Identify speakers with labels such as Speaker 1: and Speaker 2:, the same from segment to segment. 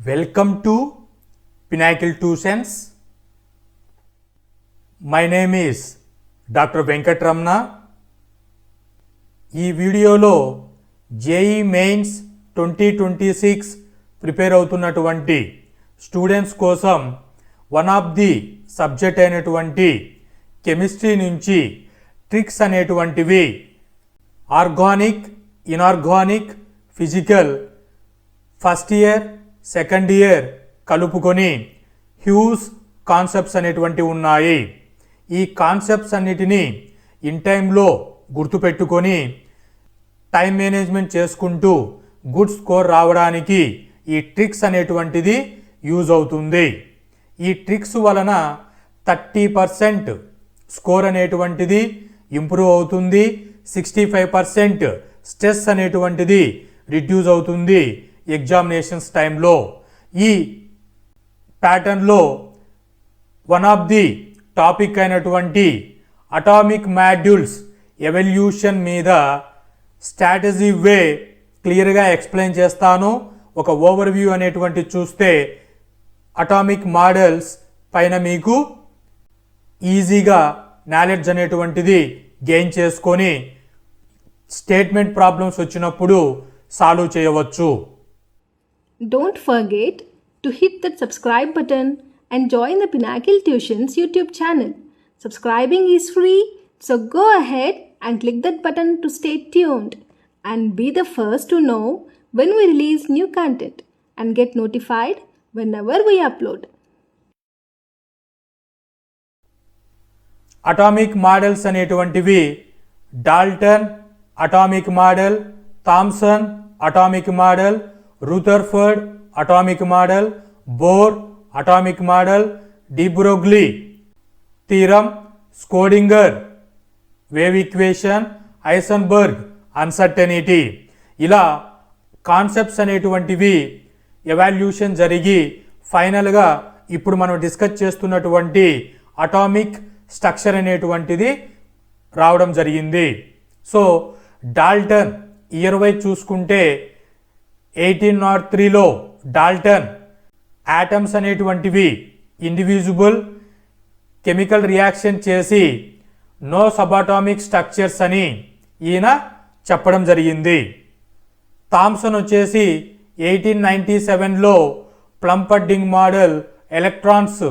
Speaker 1: Welcome to Pinnacle Tuitions. My name is Dr. Venkatramana. ఈ వీడియోలో JEE mains 2026 prepare అవుతున్నటువంటి students కోసం one of the subject అయినటువంటి chemistry నుంచి ట్రిక్స్ అనేటువంటివి organic, inorganic, physical first year, second year కలుపుకొని huge concepts అనేటువంటివి ఉన్నాయి. ఈ కాన్సెప్ట్స్ అన్నిటినీ ఇన్ టైంలో గుర్తుపెట్టుకొని టైం మేనేజ్మెంట్ చేసుకుంటూ గుడ్ స్కోర్ రావడానికి ఈ ట్రిక్స్ అనేటువంటిది యూజ్ అవుతుంది. ఈ ట్రిక్స్ వలన 30% స్కోర్ అనేటువంటిది ఇంప్రూవ్ అవుతుంది. 65% స్ట్రెస్ అనేటువంటిది రిడ్యూస్ అవుతుంది ఎగ్జామినేషన్స్ టైంలో. ఈ ప్యాటర్న్లో వన్ ఆఫ్ ది టాపిక్ అయినటువంటి అటామిక్ మాడ్యూల్స్ ఎవల్యూషన్ మీద స్ట్రాటజీ వే క్లియర్గా ఎక్స్ప్లెయిన్ చేస్తాను. ఒక ఓవర్ వ్యూ అనేటువంటి చూస్తే అటామిక్ మోడల్స్ పైన మీకు ఈజీగా నాలెడ్జ్ అనేటువంటిది గెయిన్ చేసుకొని స్టేట్మెంట్ ప్రాబ్లమ్స్ వచ్చినప్పుడు సాల్వ్ చేయవచ్చు.
Speaker 2: Don't forget to hit that subscribe button and join the Pinnacle Tuitions YouTube channel. Subscribing is free, so go ahead and click that button to stay tuned and be the first to know when we release new content and get notified whenever we upload.
Speaker 1: Atomic models అనేటువంటివి Dalton atomic model, Thomson atomic model, Rutherford atomic model, Bohr atomic model, de Broglie theorem, Schrodinger wave equation, Heisenberg uncertainty, ఇలా concepts అనేటువంటివి evolution జరిగి ఫైనల్గా ఇప్పుడు మనం discuss చేస్తున్నటువంటి atomic structure అనేటువంటిది రావడం జరిగింది. సో డాల్టన్ ఇయర్ వైజ్ చూసుకుంటే 1803లో డాల్టన్ యాటమ్స్ అనేటువంటివి ఇండివిజిబుల్ కెమికల్ రియాక్షన్ చేసి నో సబాటామిక్ స్ట్రక్చర్స్ అని ఈయన చెప్పడం జరిగింది. థామ్సన్ వచ్చేసి 1897లో ప్లంపర్డింగ్ మోడల్ ఎలక్ట్రాన్స్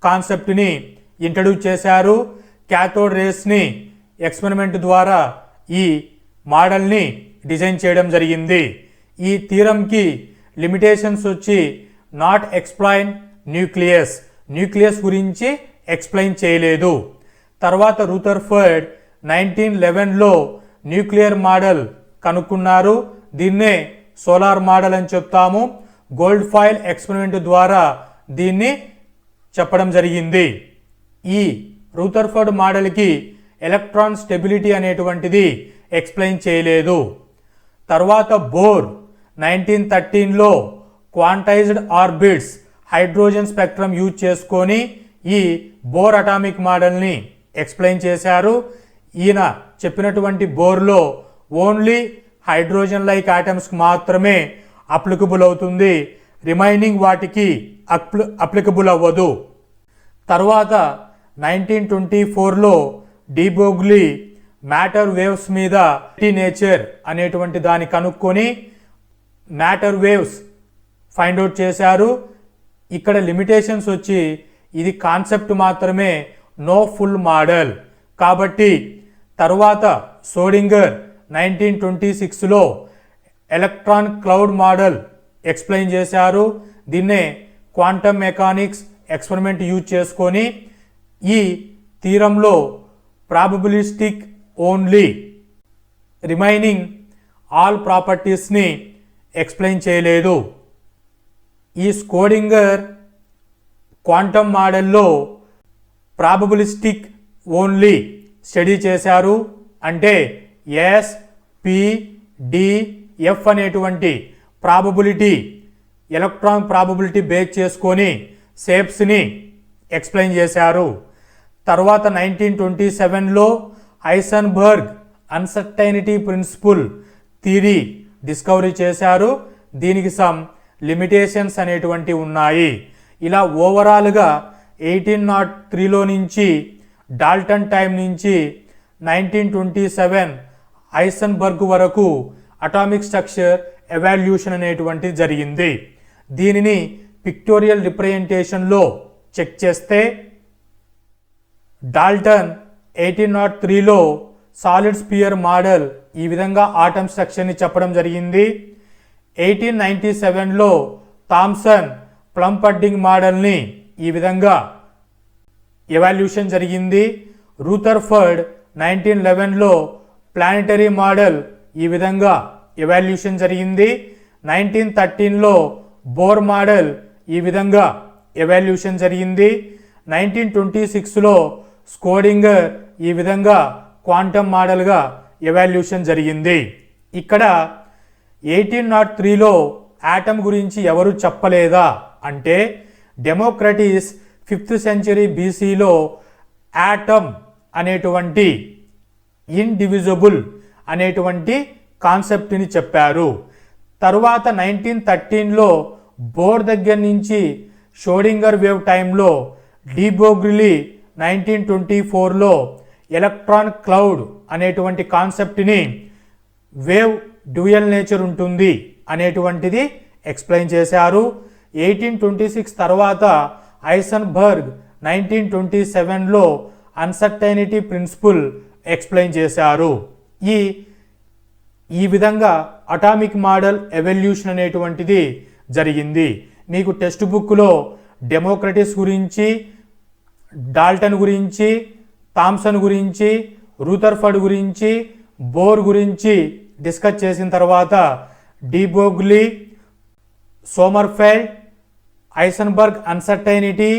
Speaker 1: కాన్సెప్ట్ని ఇంట్రడ్యూస్ చేశారు. క్యాథోడ్ రేస్ని ఎక్స్పెరిమెంట్ ద్వారా ఈ మోడల్ని డిజైన్ చేయడం జరిగింది. ఈ థీరంకి లిమిటేషన్స్ వచ్చి నాట్ ఎక్స్ప్లెయిన్ న్యూక్లియస్ గురించి ఎక్స్ప్లెయిన్ చేయలేదు. తర్వాత రూథర్ఫర్డ్ 1911లో న్యూక్లియర్ మోడల్ కనుక్కున్నారు. దీన్నే సోలార్ మోడల్ అని చెప్తాము. గోల్డ్ ఫాయిల్ ఎక్స్పెరిమెంట్ ద్వారా దీన్ని చెప్పడం జరిగింది. ఈ రూథర్ఫర్డ్ మోడల్కి ఎలక్ట్రాన్ స్టెబిలిటీ అనేటువంటిది ఎక్స్ప్లెయిన్ చేయలేదు. తర్వాత బోర్ 1913లో quantized orbits hydrogen spectrum use చేసుకొని ఈ బోర్ అటామిక్ మోడల్ని ఎక్స్ప్లెయిన్ చేశారు. ఈయన చెప్పినటువంటి బోర్లో ఓన్లీ హైడ్రోజన్ లైక్ ఆటమ్స్కి మాత్రమే అప్లికబుల్ అవుతుంది, రిమైనింగ్ వాటికి అప్లికబుల్ అవ్వదు. తర్వాత 1924లో డి బ్రోగ్లీ మ్యాటర్ వేవ్స్ మీద నేచర్ అనేటువంటి దాన్ని కనుక్కొని మ్యాటర్ వేవ్స్ ఫైండ్ అవుట్ చేశారు. ఇక్కడ లిమిటేషన్స్ వచ్చి ఇది కాన్సెప్ట్ మాత్రమే, నో ఫుల్ మోడల్. కాబట్టి తర్వాత షోడింగర్ 1926లో ఎలక్ట్రాన్ క్లౌడ్ మోడల్ ఎక్స్ప్లెయిన్ చేశారు. దీన్నే క్వాంటమ్ మెకానిక్స్ ఎక్స్పెరిమెంట్ యూజ్ చేసుకొని ఈ థీరంలో ప్రాబబిలిస్టిక్ ఓన్లీ, రిమైనింగ్ ఆల్ ప్రాపర్టీస్ని ఎక్స్ప్లెయిన్ చేయలేదు. ఈ స్కోడింగర్ క్వాంటమ్ మోడల్లో ప్రాబబిలిస్టిక్ ఓన్లీ స్టడీ చేశారు. అంటే ఎస్, పి, డి, ఎఫ్ అనేటువంటి ప్రాబబిలిటీ ఎలక్ట్రాన్ ప్రాబబిలిటీ బేస్ చేసుకొని షేప్స్ని ఎక్స్ప్లెయిన్ చేశారు. తర్వాత 1927లో Heisenberg uncertainty principle theory discovery చేశారు. దీనికి సమ్ లిమిటేషన్స్ అనేటువంటి ఉన్నాయి. ఇలా ఓవరాల్గా 1803లో నుంచి డాల్టన్ టైం నుంచి 1927 హైసెన్బర్గ్ వరకు అటామిక్ స్ట్రక్చర్ ఎవాల్యూషన్ అనేటువంటిది జరిగింది. దీనిని పిక్టోరియల్ రిప్రజెంటేషన్లో చెక్ చేస్తే డాల్టన్ 1803లో సాలిడ్ స్పియర్ మోడల్ ఈ విధంగా ఆటమ్ స్ట్రక్చర్ని చెప్పడం జరిగింది. 1897లో థామ్సన్ ప్లమ్ పడ్డింగ్ మోడల్ని ఈ విధంగా ఎవాల్యూషన్ జరిగింది. రూథర్ఫర్డ్ 1911లో ప్లానెటరీ మోడల్ ఈ విధంగా ఎవాల్యూషన్ జరిగింది. 1913లో బోర్ మోడల్ ఈ విధంగా ఎవాల్యూషన్ జరిగింది. 1926లో స్కోడింగర్ ఈ విధంగా క్వాంటమ్ మోడల్గా ఎవాల్యూషన్ జరిగింది. ఇక్కడ 1803లో ఆటమ్ గురించి ఎవరు చెప్పలేదా అంటే డెమోక్రటిస్ 5th century BCలో ఆటమ్ అనేటువంటి ఇండివిజిబుల్ అనేటువంటి కాన్సెప్ట్ని చెప్పారు. తరువాత 1913లో బోర్ దగ్గర నుంచి షోడింగర్ వేవ్ టైంలో డీబోగ్రిలీ 1924లో ఎలక్ట్రాన్ క్లౌడ్ అనేటువంటి కాన్సెప్ట్ని వేవ్ డ్యూయల్ నేచర్ ఉంటుంది అనేటువంటిది ఎక్స్ప్లెయిన్ చేశారు. 1826 తర్వాత హైసెన్బర్గ్ 1927లో అన్సర్టైనిటీ ప్రిన్సిపుల్ ఎక్స్ప్లెయిన్ చేశారు. ఈ విధంగా అటామిక్ మోడల్ ఎవల్యూషన్ అనేటువంటిది జరిగింది. మీకు టెక్స్ట్ బుక్లో డెమోక్రటిస్ గురించి, డాల్టన్ గురించి, థామ్సన్ గురించి, రూథర్ఫర్డ్ గురించి, బోర్ గురించి డిస్కస్ చేసిన తర్వాత de Broglie, Sommerfeld, Heisenberg uncertainty,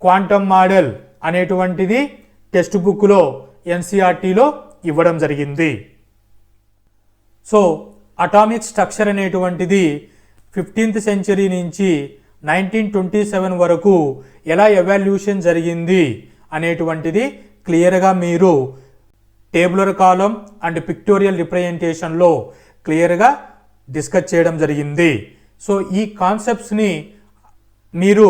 Speaker 1: quantum model అనేటువంటిది టెక్స్ట్ బుక్లో ఎన్సీఆర్టీలో ఇవ్వడం జరిగింది. సో అటామిక్ స్ట్రక్చర్ అనేటువంటిది 15th century నుంచి 1927 వరకు ఎలా ఎవాల్యూషన్ జరిగింది అనేటువంటిది క్లియర్గా మీరు టేబులర్ కాలం అండ్ పిక్టోరియల్ రిప్రజెంటేషన్లో క్లియర్గా డిస్కస్ చేయడం జరిగింది. సో ఈ కాన్సెప్ట్స్ని మీరు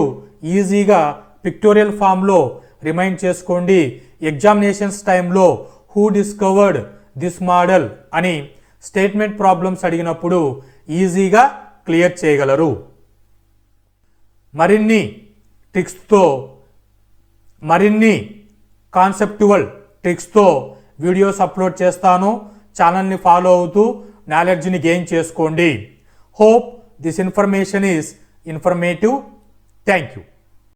Speaker 1: ఈజీగా పిక్టోరియల్ ఫామ్లో రిమైండ్ చేసుకోండి. ఎగ్జామినేషన్స్ టైంలో హూ డిస్కవర్డ్ దిస్ మోడల్ అని స్టేట్మెంట్ ప్రాబ్లమ్స్ అడిగినప్పుడు ఈజీగా క్లియర్ చేయగలరు. మరిన్ని ట్రిక్స్తో, మరిన్ని కాన్సెప్టువల్ ట్రిక్స్తో వీడియోస్ అప్లోడ్ చేస్తాను. ఛానల్ని ఫాలో అవుతూ నాలెడ్జ్ని గెయిన్ చేసుకోండి. Hope this information is informative. Thank you.